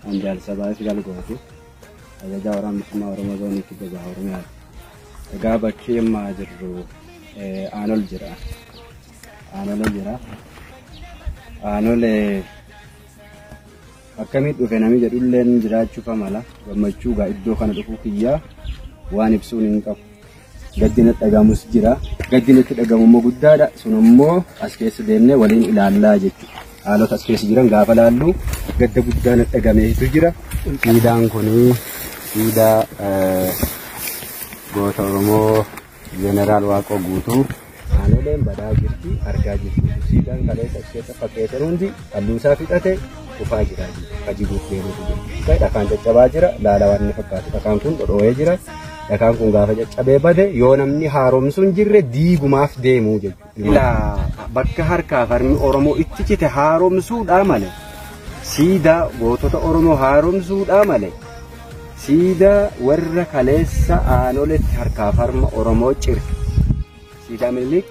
Anjal sabaa fi galgooti. Ajajaa waraana bilisummaa Oromoo zoonii kibba Oromiyaa. Egaa bakki ammaa jirru aanol jira. Aanol akkamitti dhufe namni jedhulleen jiraachuuf amala gammachuu gaa iddoo kana dhufuu kiyyaa waan ibsuun hin qabu. Gaddina dhagamus jira. Gaddina itti dhagamu immoo guddaadha. Sun immoo as keessa deemnee waliin ilaallaa jechuudha. Haalota as keessa jiran gaafa laallu gadda guddaan dhagameetu jira. Siidaan kunii siidaa goota Oromoo Jeneraal Waaqoo Guutuu aanoleen badaa jirti argaa jirti. Siidaan kaleessa as keessa fakkeetan hundi halluusaa fixate kufaa jira. Hajiguuf deemuutu jira. Dhakaan caccabaa jira. Laala waan inni fakkaatu. Dhakaan kun dhodhoo'ee jira. Dhakaan kun gaafa caccabee bade yoo namni haaromsu hin jirre diigumaaf deemuu jechuudha. Bakka harkaaf harmi Oromoo itti cite haaromsuudhaa malee siidaa gootota Oromoo haaromsuudhaa malee siidaa warra kaleessa aanoletti harkaaf harma Oromoo cirte siidaa Minilik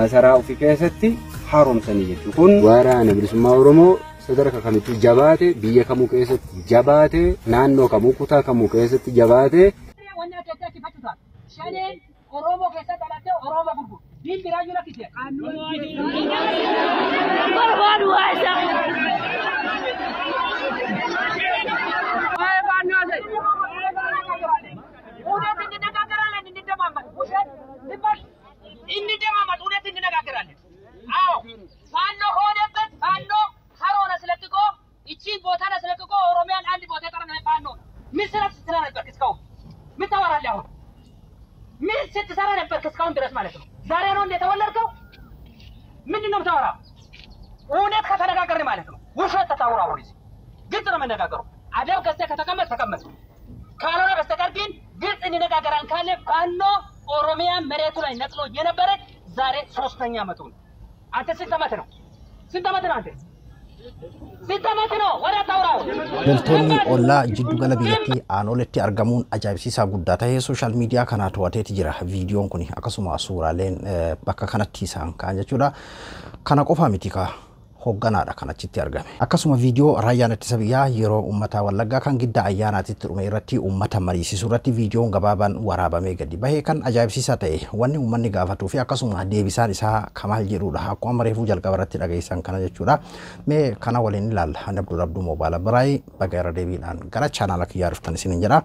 masaraa ofii keessatti haaromsanii jechuudha. Kun waraana bilisummaa Oromoo sadarkaa kamittuu jabaate biyya kamuu keessatti jabaate naannoo kamuu kutaa kamuu keessatti jabaate. Shanen Oromo keessa dhalate Oromo gurgur. Din biraayuu lakkise. Barbaadu waasa. Waa'ee baannaa ta'e. Uudheet inni nagaagaraale inni damaamatu. Inni damaamatu uudheet inni nagaagaraale. Awo faannoo hoodebbet faannoo haroona silaqqikoo ichiin bootaana silaqqikoo Oromiyaan andi bootee xarana faannoo. Misiras silara bakkiska'u. Mita waraale awo. ምን ስትሰራ ነበር እስካሁን ድረስ ማለት ነው? ዛሬ ነው እንደ ተወለድከው? ምንድነው የምታወራው? እውነት ከተነጋገርን ማለት ነው። ውሸት ተታውራው ወዲህ ግልጽ ነው መነጋገሩ። አደብ ከስተ ከተቀመጥ ካልሆነ በስተቀር ግን ግልጽ እንነጋገራለን ካለ ፋኖ ኦሮሚያ መሬቱ ላይ ነጥሎ የነበረ ዛሬ 3ኛ ዓመቱ ነው። አንተ ስንት ዓመት ነው? ስንት ዓመት ነው አንተ? Loltoonni ollaa jiddu gala biyyattii aanoletti argamuun ajaa'ibsiisaa guddaa ta'ee sooshaal miidiyaa kanaa to'ateeti jira. Viidiyoon kun akkasuma suuraaleen bakka kanatti isaan ka'an jechuudha. Kana qofaa miti kaa hogganaadha kan achitti argame. Akkasuma viidiyoo raayyaan ittisa biyyaa yeroo uummata Wallaggaa kan gidda ayyaanaatitti dhume irratti uummata mariisisu irratti viidiyoon gabaabaan waraabamee gadi bahee kan ajaa'ibsiisaa ta'e wanni uummanni gaafatuu fi akkasuma deebisaan isaa kamaal jedhudha. Akkuma mareefuu jalqaba irratti dhageessan kana jechuudha. Mee kana waliin ilaalla. Abduu moobaala biraay baga irra deebiidhaan gara chaanaala kiyyaa dhuftan isin jira.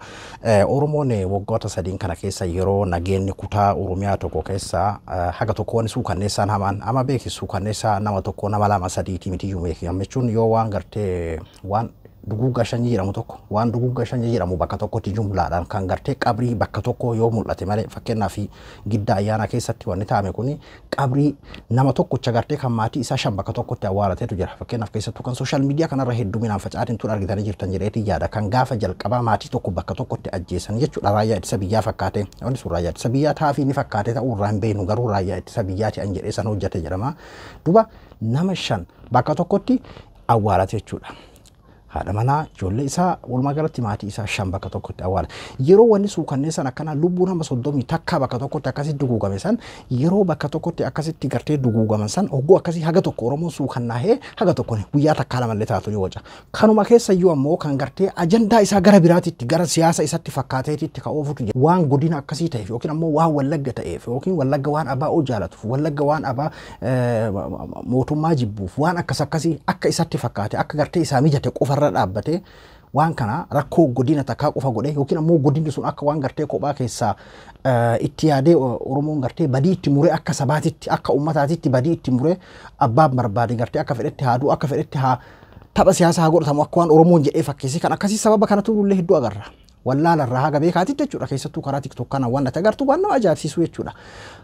Oromoon waggoota sadiin kana keessa yeroo nageenyi kutaa Oromiyaa tokko keessa haga tokko wanni suukanneessaan hamaan ama beeksisuu kanneessaa nama tokko nama lama sadii miti yume yamechuun yoo waan gartee waan duguugga shanyii jedhamu tokko waan duguugga shanyii jedhamu bakka tokkotti jumlaadhaan kan gartee qabrii bakka tokko yoo mul'ate malee fakkeenyaaf gidda ayyaana keessatti wanni taa'ame kuni qabrii nama tokkocha gartee kan maatii isaa shan bakka tokkotti awwaalateetu jira. Fakkeenyaaf keessattuu kan sooshaal miidiyaa kanarra hedduminaan facaatiin tun argitanii jirtan jedheeti yaada kan gaafa jalqabaa maatii tokko bakka tokkotti ajjeesan jechuudha. Raayyaa ittisa biyyaa fakkaate wanni sun raayyaa ittisa biyyaa taafii ni fakkaate ta'uu irraa hin beeknu garuu raayyaa ittisa biyyaati an jedhee san hojjete jedhama. Duba nama shan bakka tokkotti awwaalate jechuudha. Haadha manaa ijoollee isaa walumaa galatti maatii isaa shan bakka tokkotti awwaala. Yeroo wanni suukanneessan akkana lubbuu nama 30 takka bakka tokkotti akkasitti duguugame san yeroo bakka tokkotti akkasitti gartee duguugaman san ogguu akkasii haga tokko Oromoon suukannaahee haga tokko guyyaa takkaa lamallee taatu ni waca. Kanuma keessa iyyuu ammoo kan gartee ajandaa isaa gara biraatitti gara siyaasa isatti fakkaateetitti ka oofutu jira. Waan godina akkasii ta'eef yookiin ammoo waan Wallagga ta'eef yookiin Wallagga waan abaa oo jaalatuuf Wallagga waan abaa mootummaa jibbuuf waan akkasii akka isatti fakkaate akka gartee isaa mijate qofa irra dhaabbate waan kana rakkoo godina takkaa qofa godhe yookiin ammoo godinni sun akka waan gartee kophaa keessaa itti yaadee Oromoon gartee badii itti muree akka sabaatitti akka uummataatitti badii itti muree abbaan barbaade gartee akka fedhetti haaduu akka fedhetti haa tapha siyaasaa haa godhatamu akka waan Oromoon jedhee fakkeessii kan akkasii sababa kanatu illee hedduu agarra. Wallaala irraa haga beekaatitti jechuudha keessattuu karaa TikTok kana waan natti agartu waan nama ajaa'ibsiisu jechuudha.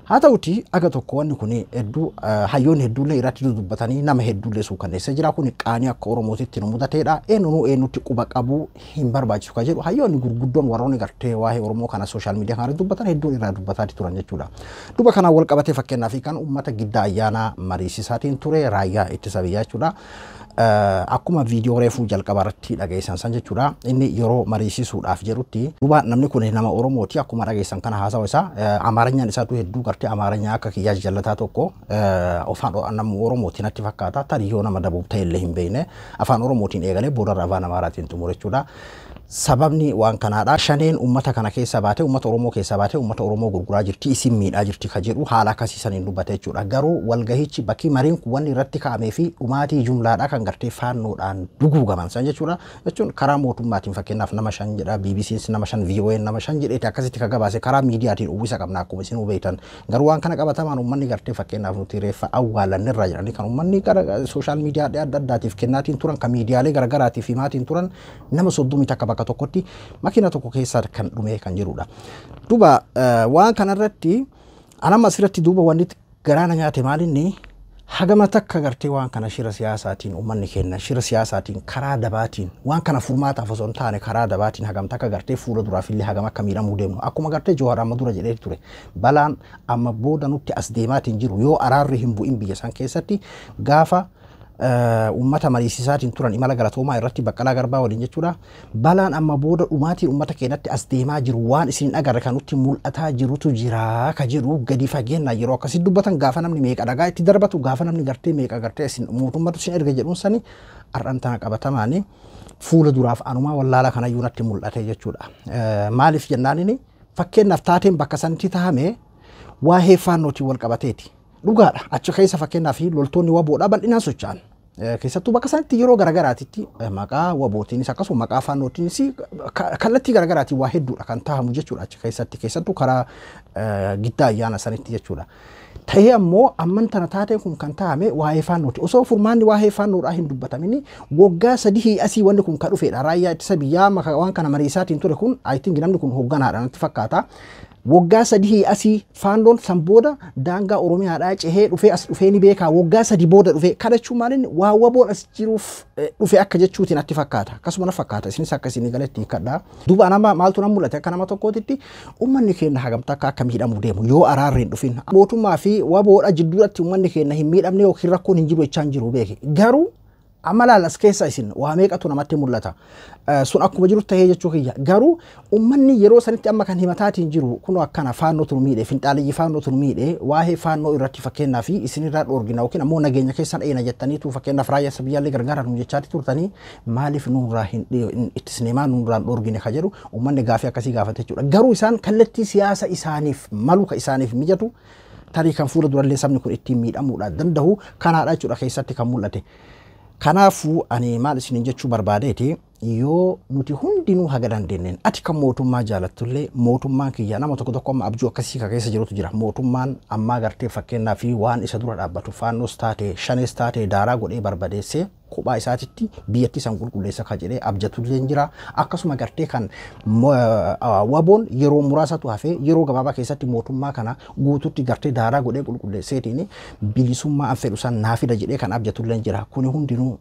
Haa ta'uti aga tokko wanni kun hedduu hayyoon hedduullee irratti dubbatanii nama hedduullee suukanneessa jira kun qaanii akka Oromootitti nu mudateedha. Eenyutti quba qabuu hin barbaachisu ka jedhu hayyoonni gurguddoon warroonni gartee waa'ee Oromoo kana sooshaal miidiyaa kanarratti dubbatan hedduun irraa dubbataa turan jechuudha. Duba kana wal qabatee fakkeenyaaf kan uummata gidda ayyaana mariisisaatiin ture raayyaa ittisa biyyaa jechuudha. Akkuma viidiyoo reefuu jalqaba irratti dhageessan san jechuudha. Inni yeroo mariisisuudhaaf jirutti duba namni kun nama Oromooti akkuma dhageessan kana haasawa isaa Amaaranyaan isaatu hedduu gartee Amaaranyaa akka kiyyaa jallataa tokko afaan nama Oromooti natti fakkaata tarii yoo nama dabuuf ta'e illee hin beekne afaan Oromootiin eegalee booda afaan Amaaraatiin xumure jechuudha. Sababni waan kanaadha shaneen ummata kana keessa baate ummata Oromoo keessa baate ummata Oromoo gurguraa jirti isin miidhaa jirti ka jedhu haala akkasiisaniin dubbate jechuudha. Garuu walgahichi bakki mariin kun wanni irratti kaa'amee fi dhumaatii jumlaadha kan gartee faannoodhaan duguugaman san jechuudha. Jechuun karaa mootummaatiin fakkeenyaaf nama 5 jedha BBC's nama 5 VOA nama 5 jedheeti akkasitti ka gabaase karaa miidiyaatiin uwwisa qabna akkuma isin hubeetan. Garuu waan kana qabatamaan ummanni gartee fakkeenyaaf nuti reeffa awwaalan irra jirani kan ummanni gara social media adda addaatiif kennaatiin turan kan miidiyaalee garagaraatiif himaatiin turan nama 30 takka bakka tokkotti makina tokko keessa kan dhume kan jirudha. Duba waan kanarratti anama asirratti duuba wanni garaana nyaate maalinni hagama takka gartee waan kana shira siyaasaatiin ummanni kenna shira siyaasaatiin karaa dabaatiin waan kana furmaataaf osoo hin taane karaa dabaatiin hagam takka gartee fuula duraaf illee hagam akka miidhamuu deemnu akkuma gartee Jowaar amma dura jedhee ture balaan amma booda nutti as deemaatiin jiru yoo araarri hin bu'in biyya san keessatti gaafa ummata mariisisaatiin turan imala galatoomaa irratti Baqqalaa Garbaa waliin jechuudha. Balaan amma booda dhumaatiin ummata keenyatti as deemaa jiru waan isin agarre kan nutti mul'ataa jirutu jira ka jedhu gadi fageennaa yeroo akkasii dubbatan gaafa namni meeqa dhagaa itti darbatu gaafa namni gartee meeqa gartee isin mootummatu isin erga jedhuun sani har'an tana qabatamaani fuula duraaf anumaa wallaala kanayyuu natti mul'ate jechuudha. Maaliif jennaanini fakkeenyaaf taateen bakka sanatti tahame waa'ee faannootiin wal qabateeti. Dhugaadha achi keessa fakkeenyaaf loltoonni waboodhaa bal'inaan socho'an keessattuu bakka sanatti yeroo garagaraatitti maqaa wabootiinis akkasuma maqaa faannootiinis kallattii garagaraatiin waa hedduudha kan tahamu jechuudha achi keessatti keessattuu karaa giddaa ayyaana sanitti jechuudha. Ta'ee ammoo amman tana taateen kun kan tahame waa'ee faannooti osoo furmaanni waa'ee faannoodhaa hin dubbatamini waggaa 3 asii wanni kun ka dhufeedha raayyaa ittisa biyyaa waan kana mariisaatiin ture kun I think namni kun hoogganaadha natti fakkaata. Waggaa 3 asii faandoon san booda daangaa Oromiyaadhaa cehee dhufee as dhufee ni beekaa waggaa 3 booda dhufee kadhachuu maalinni waa waboon as jiruuf dhufee akka jechuutiin natti fakkaata akkasuma na fakkaata isinis akka isin galetti kadhaa duuba nama maaltu nan mul'ate akka nama tokkootitti ummanni keenya hagamta akka miidhamuu deemu yoo araarri hin dhufin mootummaa fi waboodha jidduutti ummanni keenya hin miidhamne yookiin rakkoon hin jiru jechaan jiru beeke garuu amalaal as keessa isin waa meeqatu namatti mul'ata sun akkuma jiru ta'ee jechuu kiyya garuu ummanni yeroo sanitti amma kan himataatiin jiru kun akkana faannootu miidhe finxaaliyyi faannootu miidhe waa'ee faannoo irratti fakkeenyaaf isinirraa dhoorgina yookiin ammoo nageenya keessan dheena jettaniitu fakkeenyaaf raayyaa biyyaallee gargaaraan jechaati turtanii maaliif nurraa hin ittisneemaa nurraan dhoorgine ka jedhu ummanni gaafii akkasii gaafate jechuudha garuu isaan kallattii siyaasa isaaniif malu ka isaaniif mijatu tarii kan fuula durallee sabni kun ittiin miidhamuudha danda'u kanaadha jechuudha keessatti kan mul'ate. Kanaafuu ani maal isin jechuu barbaadeeti yoo nuti hundinuu haga dandeenyeen ati kan mootummaa jaalattullee mootummaan kiyya nama tokko amma abjuu akkasii ka keessa jirutu jira mootummaan ammaa gartee fakkeenyaa fi waan isa dura dhaabbatu faannoos taate shanees taate daaraa godhee barbadeessee kophaa isaatitti biyyatti san qulqulleessa ka jedhee abjatullee jira akkasuma gartee kan waboon yeroo muraasatu hafee yeroo gabaabaa keessatti mootummaa kana guututti gartee daaraa godhee qulqulleesseetiin bilisummaa an fedhu san naafida jedhee kan abjatullee jira kuni hundinuu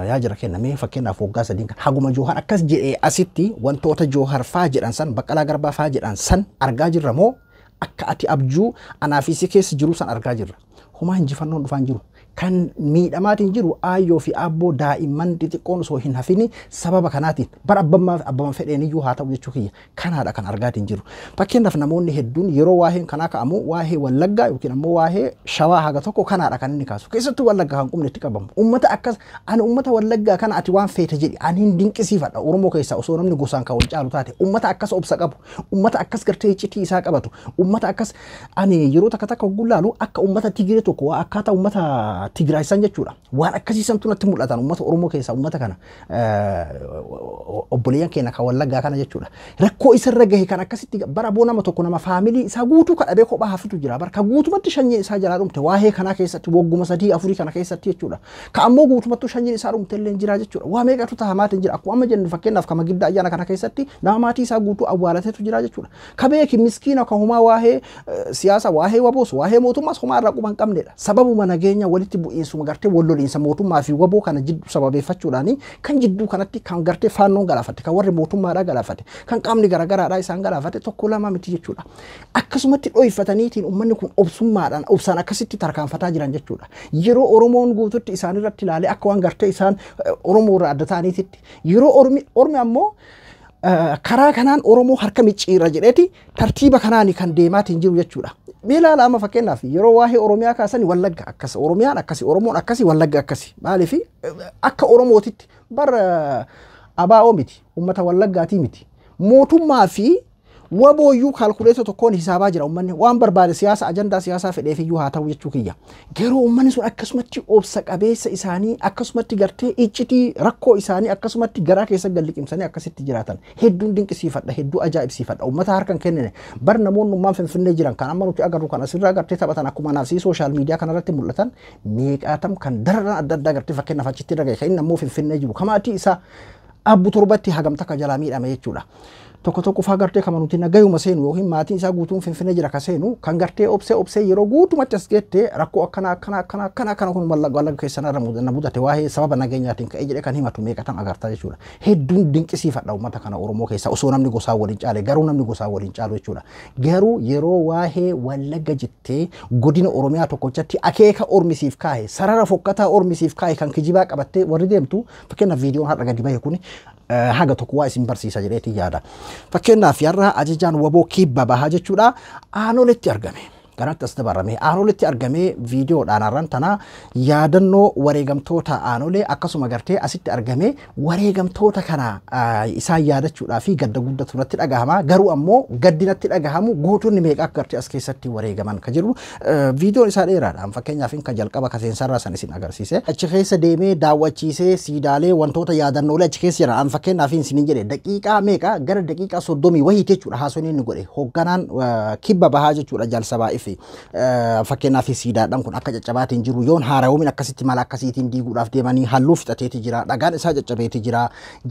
yaa jira kennamee fakkeenyaaf waggaa 3 kan haguma Johaar akkas jedhee asitti wantoota Johaar faa jedhan san Baqqalaa Garbaa faa jedhan san argaa jirra moo akka ati abjuu anaafisi keessa jiru san argaa jirra homaa injifannoon dhufaan jiru kan miidhamaatiin jiru aayyoo fi abboo daa'imman xixiqqoon osoo hin hafini sababa kanaatiin bara abbaman fedheeniyyuu haa ta'u jechuu kiyya kanaadha kan argaatiin jiru fakkeenyaaf namoonni hedduun yeroo waa'een kanaa ka'amu waa'ee Wallaggaa yookiin ammoo waa'ee Shawaa haga tokko kanaadha kan inni kaasu keessattuu Wallaggaa kan qubne itti qabamu ummata akkas ani ummata Wallaggaa kana ati waan feete jedhi ani hin dinqisiifadha Oromoo keessaa osoo namni gosaan kan wal caalu taate ummata akkas obsa qabu ummata akkas gartee iccitii isaa qabatu ummata akkas ani yeroo takka gullaalu akka ummata Tigiree tokko waa akkaataa ummata Tigraay san jechuudha waan akkasiisantu natti mul'atan ummata Oromoo keessaa ummata kana obboleeyyan keenya kan Wallaggaa kana jechuudha rakkoo isarra gahe kan akkasitti bara boo nama tokko nama faamilii isaa guutuu kadhabee kophaa hafitu jira bara ka guutumatti shanyee isaa jalaa dhumte waa'ee kana keessatti wagguma 3-4 kana keessatti jechuudha ka ammoo guutumatti shanyeen isaa dhumte illee jira jechuudha waa meeqatu tahamaatiin jira akkuma amma jennu fakkeenyaaf kama giddaa ayyaana kana keessatti nama maatii isaa guutuu awwaalateetu jira jechuudha ka beeki miskiina ka humaa waa'ee siyaasa waa'ee waboos waa'ee mootummaas humaa irraa quban qabneedha sababuma nageenya walitti bu'iinsuma gartee walloliinsa mootummaa fi waboo kana jidduu sababeeffachuudhaani kan jidduu kanatti kan gartee faannoon galaafate kan warri mootummaadhaa galaafate kan qaamni garagaraadhaa isaan galaafate tokko lama miti jechuudha akkasumatti dho'ifataniitiin ummanni kun obsummaadhaan obsaan akkasitti tarkaanfataa jiran jechuudha yeroo Oromoon guututti isaan irratti ilaalee akka waan gartee isaan Oromoo irraa adda ta'aniititti yeroo ormi ammoo karaa kanaan Oromoo harka micciirra jedheeti tartiiba kanaani kan deemaatiin jiru jechuudha. Meelaa lama fakkeenyaaf yeroo waa'ee Oromiyaa kaasanii Wallagga akkas Oromiyaan akkasi Oromoon akkasi Wallagga akkasi maaliif akka Oromootitti bara ABO miti uummata Wallaggaatii miti mootummaa fi wabooyyuu kaalkuleeto tokkoon hisaabaa jira uummanni waan barbaade siyaasa ajandaa siyaasaa fedheef iyyuu haa ta'u jechuu kiyya. Garuu uummanni sun akkasumatti obsa qabeessa isaanii akkasumatti gartee iccitii rakkoo isaanii akkasumatti garaa keessa galliqimsanii akkasitti jiraatan hedduun dinqisiifadha hedduu ajaa'ibsiifadha uummata harkan kennine bar namoonni ummaan Finfinnee jiran kan amma nuti agarru kan asirraa gartee taphatan akkuma naafsii sooshaal miidiyaa kanarratti mul'atan meeqaatam kan dararan adda addaa gartee fakkeenyaaf achitti dhagaye kan inni ammoo Finfinnee jiru kamaatii isaa abbu torbatti hagamta ka jalaa miidhame jechuudha. Tokko faa gartee kan nuti nagayuma seenu yookiin maatiin isaa guutuun Finfinnee jira ka seenu kan gartee obsee yeroo guutumatti as geette rakkoo akkana kun Wallagga keessan irra mudate waa'ee sababa nageenyaatiin ka'ee jedhee kan himatu meeqatam agartaa jechuudha. Hedduun dinqisiifadha uummata kana Oromoo keessa osoo namni gosaa waliin caale garuu namni gosaa waliin caalu jechuudha. Garuu yeroo waa'ee Wallagga jettee godina Oromiyaa tokkochatti akeeka ormisiif kaa'e sarara fokkataa ormisiif kaa'e kan kijibaa qabattee warri deemtu fakkeenyaaf viidiyoon har'a gadi bahe kun haga tokko waa isin barsiisa jedheeti yaada. Fakkeenyaaf yarraa ajajaan waboo kibba bahaa jechuudha aanoletti argame. Kanatti as dabarame aanoletti argame viidiyoodhaan arran tana yaadannoo wareegamtoota aanolee akkasuma gartee asitti argame wareegamtoota kana isaan yaadachuudhaa fi gadda guddatu irratti dhagahama garuu ammoo gaddinatti dhagahamu guutuun meeqa gartee as keessatti wareegaman ka jiru viidiyoon isaa dheeraadhaan fakkeenyaaf kan jalqaba kaseensarraa san isin agarsiise achi keessa deemee daawwachiisee siidaalee wantoota yaadannoolee achi keessa jiran fakkeenyaaf isin jedhe daqiiqaa meeqa gara daqiiqaa 30 wahii jechuudha haasonni inni godhe hoogganaan kibba bahaa jechuudha jalsabaa fakkeenyaaf siidaadhaan kun akka caccabaatiin jiru yoon haaraawumin akkasitti mala akkasiitiin diiguudhaaf deemanii halluu fixateeti jira dhagaan isaa caccabeeti jira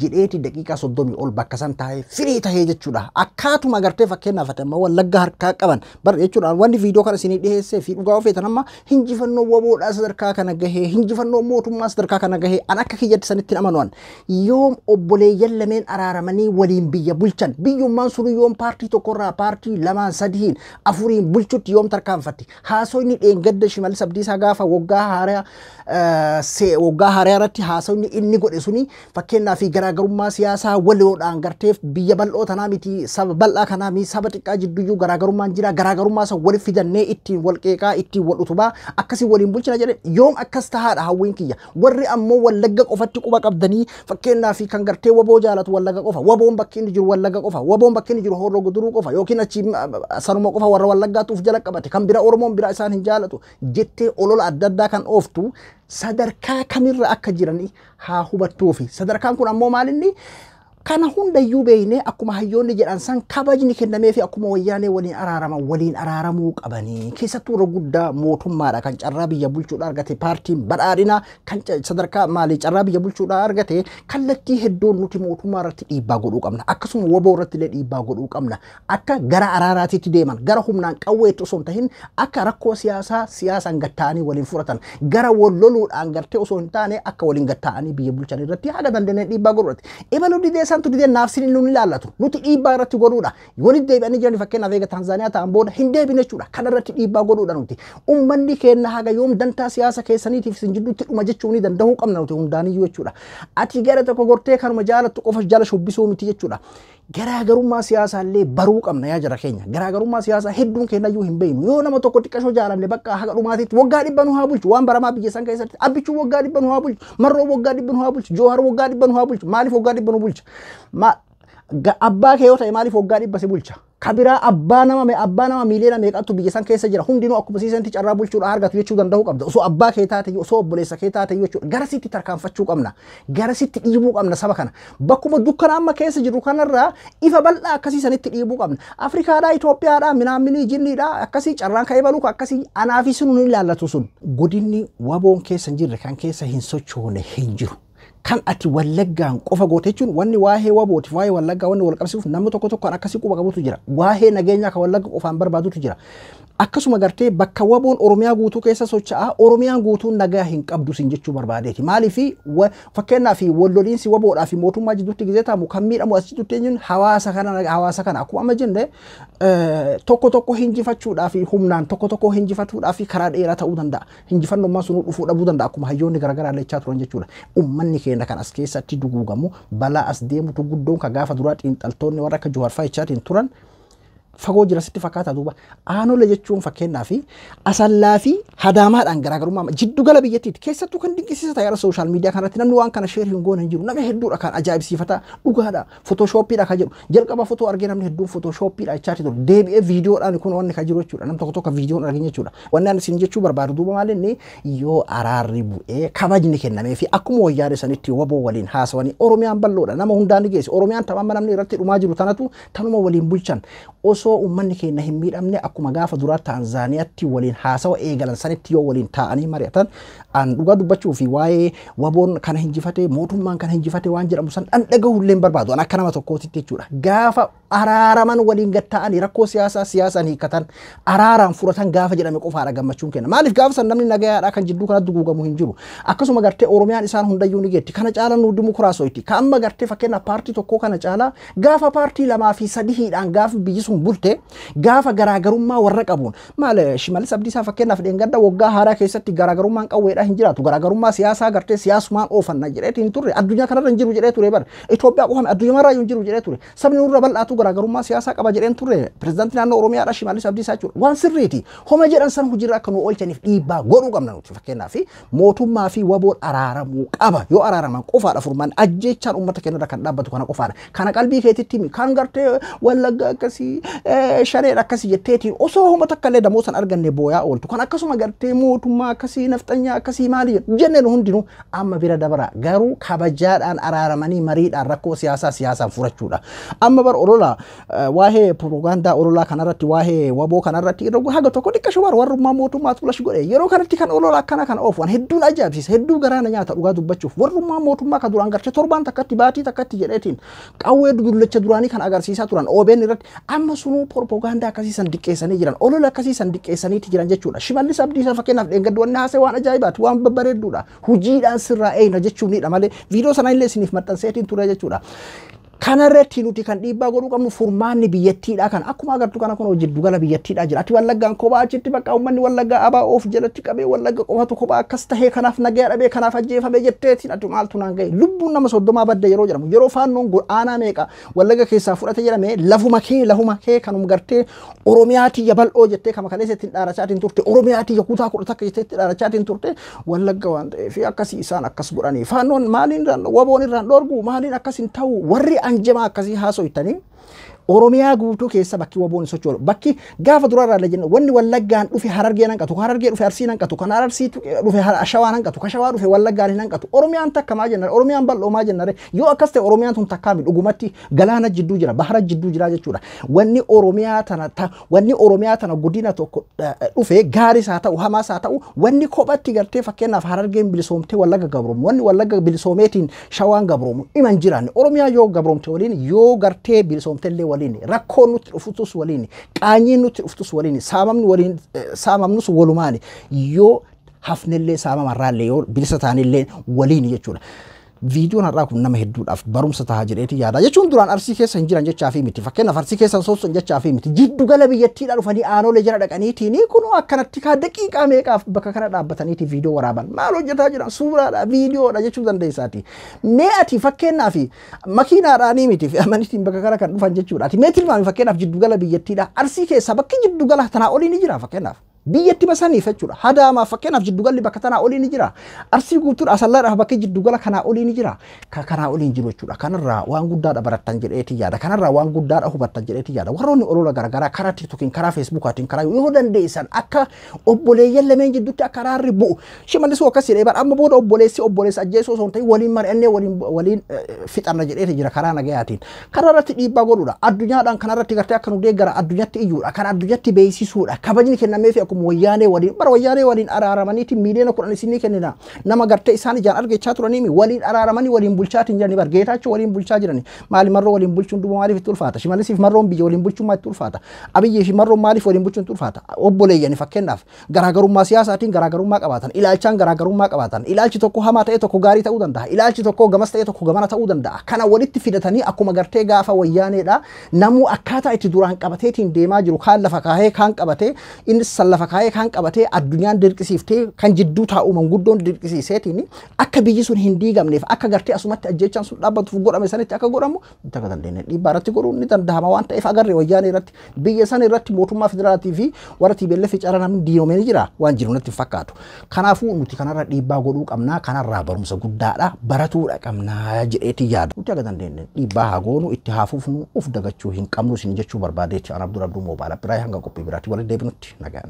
jedheeti daqiiqaa 30 ol bakka san taa'ee firii tahee jechuudha akkaatuma agartee fakkeenyaaf amma Wallagga harkaa qaban bar jechuudha wanni viidiyoo kana isinii dhiheessee fi dhugaa ofeetan amma hinjifannoo waboodhaa sadarkaa kana gahee hinjifannoo mootummaa sadarkaa kana gahee an akka kiyyatti sanitti amanuwan yoom obboleeyyan lameen araaramanii waliin biyya bulchan biyyummaan sun yoom paartii tokkorraa paartii lamaan sadiin afuriin bulchutti yoom tarkaanfatti haasoonni dheengadda Shimallis Abdiisaa gaafa waggaa haaraa irratti haasoonni inni godhe suni fakkeenyaaf garaagarummaa siyaasaa waloodhaan garteef biyya bal'oo tanaa miti saba bal'aa kanaa miti saba xiqqaa jidduyyuu garaagarummaan jira garaagarummaa san waliif fidannee ittiin wal qeeqaa ittiin wal utubaa akkasii waliin bulchina jedhe yoom akkas tahaadha hawwiin kiyya warri ammoo Wallagga qofatti quba qabdanii fakkeenyaaf kan gartee waboo jaalatu Wallagga qofa waboon bakki inni jiru Wallagga qofa waboon bakki inni jiru Horroo Guduruu qofa yookiin achi sanuma qofa warra Wallaggaatuuf jala qabate kan bira Oromoon bira isaan hin jaalatu jettee olola adda addaa kan ooftu sadarkaa kamirra akka jiranii haa hubattuufi sadarkaan kun ammoo maalinni kana hundayyuu beeyne akkuma hayyoonni jedhan san kabajni kennamee fi akkuma wayyaanee waliin araaramuu qabanii keessattuu irra guddaa mootummaadha kan carraa biyya bulchuudhaa argate paartiin badhaadhinaa kan sadarkaa maalii carraa biyya bulchuudhaa argate kallattii hedduun nuti mootummaa irratti dhiibbaa godhuu qabna akkasuma waboo irratti illee dhiibbaa godhuu qabna akka gara araaraatiitti deeman gara humnaan qawweetti osoo hin tahin akka rakkoo siyaasaan gatta'anii waliin furatan gara wal loluudhaan gartee osoo hin taane akka waliin gatta'anii biyya bulchan irratti haga dandeenye dhiibbaa godhu irratti ebaluu didee santu didee naafsin inni ilaallatu nuti dhiibbaa irratti godhuudha walitti deebi'anii jiran fakkeenyaaf eega Tanzaaniyaa ta'an booda hin deebine jechuudha kana irratti dhiibbaa godhuudha nuti ummanni keenya haga yoom dantaa siyaasa keessaniitiif sin jidduutti dhuma jechuu ni danda'uu qabna nuti hundaaniyyuu jechuudha ati gara tokko gortee kanuma jaalattu qofa jala shubbisuu miti jechuudha garaagarummaa siyaasaallee baruu qabna yaa jara keenya garaagarummaa siyaasaa hedduun keenyayyuu hin beeknu yoo nama tokko xiqqashoo jaalanne bakka haga dhumaatiitti waggaa 100 nu haa bulchu waan baramaa biyya san keessatti abbichuu waggaa 100 nu haa bulchu marroo waggaa 100 nu haa bulchu joohar waggaa 100 nu haa bulchu maaliif waggaa 100 nu bulcha abbaa kee yoo ta'e maaliif waggaa 100 si bulcha kabiraa abbaa nama miiliyoona meeqatu biyya san keessa jira hundinuu akkuma siisanti carraa bulchuudha argatu jechuu danda'uu qabda osoo abbaa kee taate osoo obboleessa kee taate jechuudha garasitti tarkaanfachuu qabna garasitti dhiibuu qabna saba kana bakkuma dukkana amma keessa jiru kanarraa ifa bal'aa akkasii sanitti dhiibuu qabna Afrikaadhaa Itoophiyaadhaa minaamini jinniidhaa akkasii carraan ka'ee baluu akkasii anaafi sun hin ilaallatu sun godinni waboon keessa hin jirre kan keessa hin sochoone hin jiru kan ati Wallaggaan qofa goote jechuun wanni waa'ee wabootiif waa'ee Wallaggaa wanni wal qabsiisuuf namni tokko kan akkasii quba qabutu jira waa'ee nageenyaa kan Wallagga qofaan barbaadutu jira akkasuma gartee bakka waboon Oromiyaa guutuu keessa socho'aa Oromiyaan guutuun nagaa hin qabdu sin jechuu barbaadeeti. Maaliif fakkeenyaaf walloliinsi waboodhaa fi mootummaa jidduutti gizee taamu kan miidhamu as jidduutti eenyuun hawaasa kana akkuma amma jenne tokko hinjifachuudhaa fi humnaan tokko hinjifatuudhaa fi karaa dheeraa ta'uu danda'a. Hinjifannummaan sun dhufuu dhabuu danda'a akkuma hayyoonni garaagaraa ilaalchaa turan jechuudha. Uummanni keenya kan as keessatti duguugamu balaa as deemutu guddoon ka gaafa duraa xiinxaltoonni warra akka Jawaar Faayicaatiin turan fagoo jira sitti fakkaata duuba. Aanolee jechuun fakkeenyaa fi asallaa fi hadaamaadhaan garaagarummaa jiddu gala biyyattiiti. Keessattuu kan dinqisiisa ta'e sooshaal miidiyaa kanatti namni waan kana sheer hin goone hin jiru. Nama hedduudha kan ajaa'ibsiifata dhugaadha. Footoshooppiidha kan jedhu. Jalqaba footoo argee namni hedduun footoshooppiidha jechaati ture. Deebi'ee viidiyoodhaan kun wanni kan jiru jechuudha. Nam tokko viidiyoon argin jechuudha. Wanni ani isin jechuu barbaadu duuba maalinni yoo araarri bu'ee kabajni kennamee fi akkuma wayyaade sanitti waboo waliin haasawanii Oromiyaan bal'oodha. Nama hundaan ni geessi. Oromiyaan tamama namni irratti dhumaa jiru tanatu tanuma waliin bulchan. Osoo uummanni keenya hin miidhamne akkuma gaafa duraa Taanzaaniyaatti waliin haasawa eegalan sanitti yoo waliin taa'anii mari'atan an dhugaa dubbachuu fi waa'ee waboon kana hinjifate mootummaan kana hinjifate waan jedhamu san dhaga'uu illee barbaadu an akka nama tokkootitti jechuudha. Gaafa araaraman waliin gatta'anii rakkoo siyaasaan hiikatan araaraan furatan gaafa jedhame qofaadha gammachuun kenna. Maaliif gaafa san namni nagayaadha kan jidduu kanatti duguugamu hin jiru. Akkasuma gartee Oromiyaan isaan hundayyuu ni geetti. Kana caalaa nu dimokiraasooyti. Kan amma gartee fakkeenyaaf paartii tokkoo kana caalaa gaafa paartii lamaa fi sadiidhaan gaafa biyyi sun bulte gaafa garaagarummaa warra qabuun maal Shimallis Abdiisaa fakkeenyaaf dheengadda waggaa haaraa keessatti garaagarummaan qawweedha hin jiraatu. Garaagarummaa siyaasaa gartee siyaasumaan oofanna jedheeti hin turre. Addunyaa kanarra hin jiru jedhee ture bara. Itoophiyaa qofame addunyaa marraa hin jiru jedhee ture. Sabni nurra bal'aatu garaagarummaa siyaasaa qaba jedheen turre. Pireezidaantii naannoo Oromiyaadha Shimallis Abdiisaa jechuudha. Waan sirriiti. Homa jedhan san hojiirra akka nu oolchaniif dhiibbaa godhuu qabna nuti fakkeenyaaf mootummaa fi waboon araaramuu qaba. Yoo araaraman qofaadha furmaan ajjeechaan uummata keenyarra kan dhaabbatu kana qofaadha. Kana qalbii keetitti himi kan gartee wallagga akkasii shanee akkasii jetteetiin osoo homa takka illee damoosan arganne booyaa ooltu. Kan akkasuma gartee mootummaa akkasii nafxanyaa akkasii maali jenneen hundinuu amma bira dabara garuu kabajaadhaan araaramanii mariidhaan rakkoo siyaasaan furachuudha. Amma bar olola waa'ee propagaandaa ololaa kanarratti waa'ee waboo kanarratti irra haga tokko dhiqqashu bar warrummaa mootummaa tulash godhe yeroo kanatti kan olola akkana kan oofu hedduun ajaa'ibsiisa hedduu garaana nyaata dhugaa dubbachuuf warrummaa mootummaa ka duraan gartee torbaan takkatti baatii takkatti jedheetiin qawwee dullacha duraanii kan agarsiisaa turan OBN irratti amma sunuu propagaandaa akkasii san diqqeessanii jiran olola akkasii san diqqeessaniiti jiran jechuudha. Shimallis Abdiisaa fakkeenyaaf dheengaddu wanni haasee waan ajaa'ibaati waan babbareedduudha. Hojiidhaan sirraa eeyna jechuunidha malee viidiyoo sana illee isiniif maxxanseetiin ture jechuudha. Kanarratti nuti kan dhiibbaa godhuu qabnu furmaanni biyyattiidha kan akkuma agartu kana kun jiddu gala biyyattiidha jira. Ati wallaggaan kophaa achitti bakka uummanni wallaggaa abaa oof jalatti qabee wallagga qofatu kophaa akkas tahee kanaaf nagaa dhabee kanaaf ajjeefame jetteetiin ati maaltu naan gahe lubbuun nama 30 badda yeroo jedhamu yeroo faannoon aanaa meeqa wallagga keessaa fudhate jedhame lafuma kee kanum gartee Oromiyaati bal'oo jettee kama kaleessatti dhaarachaatiin turte Oromiyaati kutaa 10 takka jetteetti dhaarachaatiin turte wallagga waan ta'eef akkasii isaan akkas godhanii faannoon maaliin waboon irraan dhorgu maaliin akkas hin ta'u warri anjama akkasii haasoytanii Oromiyaa guutuu keessa bakki waboon sochoolu bakki gaafa durarraa la jenna wanni wallaggaan dhufe Harargee nan qatu Harargee dhufe Arsii nan qatu kan Arsii dhufe Shawaa nan qatu Shawaa dhufe wallaggaan nan qatu Oromiyaan takka maa jenna Oromiyaan bal'oo maa jenna yoo akkas ta'e Oromiyaan tun takkaa mi dhugumatti galaana jidduu jira bahara jidduu jira jechuudha wanni Oromiyaa tana guddina tokko dhufe gaaris haa ta'u hamaas haa ta'u wanni kophatti gartee fakkeenyaaf Harargeen bilisoomtee wallagga gabroomu wanni wallagga bilisoomeetiin Shawaan gabroomu iman jiraanne Oromiyaa yoo gabroomte waliin yoo gartee bilisoomtellee waliin rakkoon nuti dhufutus waliin qaanyiin nuti dhufutus waliin saamamnus walumaani yoo hafnellee saamamarraallee yoo bilisa taanillee waliin jechuudha. Viidiyoon har'aa kun nama hedduudhaaf barumsa tahaa jedheeti yaada jechuun duraan Arsii keessa hin jiran jechaa fi miti fakkeenyaaf Arsii keessa soosson jechaa fi miti jiddu gala biyyattiidhaa dhufanii aanolee jala dhaqaniitiin kun akkanatti kaa daqiiqaa meeqaaf bakka kana dhaabbataniiti viidiyoo waraaban maal hojjetaa jiran suuraadha viidiyoodha jechuu dandeessaati mee ati fakkeenyaaf makiinaadhaanii miti fi amanitiin bakka kana kan dhufan jechuudha ati mee tilmaami fakkeenyaaf jiddu gala biyyattiidhaa Arsii keessa bakki jiddu gala tanaa olii ni jira fakkeenyaaf biyyatti basaniif jechuudha hadaama fakkeenyaaf jiddugalli bakka tanaa olii ni jira Arsii guutuudha asallaadhaaf bakki jiddugala kanaa olii ni jira kanaa olii hin jiru jechuudha kanarraa waan guddaadha barattan jedheeti yaada kanarraa waan guddaadha hubattan jedheeti yaada warroonni olola garagaraa karaa tiktookiin karaa feesbuukaatiin karaa yoo dandeessan akka obboleeyyan lameen jidduutti akka araarri bu'u Shimallisuu akkas jedhee bara amma booda obboleessi ajjeesoo osoo hin ta'in waliin mari'annee waliin fixanna jedheeti jira karaa nagayaatiin kanarratti dhiibbaa godhuudha addunyaadhaan kanarratti gartee akka nu deeggara addunyaatti iyyuudha kan addunyaatti beeksisuudha kabajni kennameefi akkuma wayyaanee waliin bara wayyaanee waliin araaramaniiti miiliyoona 10 isinii kennina nama gartee isaan ijaan argachaa turanii waliin araaramanii waliin bulchaatiin jiranii bar Geetaachoo waliin bulchaa jiranii maali marroo waliin bulchuun duuba maaliif itti ulfaata Shimalisiif marroon biyya waliin bulchuun maaliif itti ulfaata Abiyyi fi marroon maaliif waliin bulchuun itti ulfaata obboleeyyanii fakkeenyaaf garaagarummaa siyaasaatiin garaagarummaa qabaatan ilaalchaan garaagarummaa qabaatan ilaalchi tokko hamaa ta'e tokko gaarii ta'uu danda'a ilaalchi tokko gamas ta'e tokko gamana ta'uu danda'a kana walitti fidatanii akkuma gartee gaafa wayyaaneedha namuu akkaataa itti duraan qabateetiin deemaa jiru kaan lafa kaahee kaan qabatee innis lafa kaahee kaan qabatee addunyaan dirqisiiftee kan jidduu taa'u manguddoon dirqisiiseetiin akka biyyi sun hin diigamneef akka gartee asumatti ajjechaan sun dhaabbatuuf godhame sanitti akka godhamu taka dandeenye dhiibbaa irratti godhuun ni danda'ama waan ta'eef agarre wayyaanee irratti biyya san irratti mootummaa federaalaatii fi warra TPLF cara namni diinoomee jira waan jiru natti fakkaatu kanaafuu nuti kanarra dhiibbaa godhuu qabnaa kanarraa barumsa guddaadha baratuudha qabnaa jedheeti yaada nuti akka dandeenye dhiibbaa haa goonu itti haa fufnu uf dagachuu hin qabnu isin jechuu barbaadeetti an Abdul Abduu Moobaala biraa hanga qophii biraatti walitti deebinutti nagaa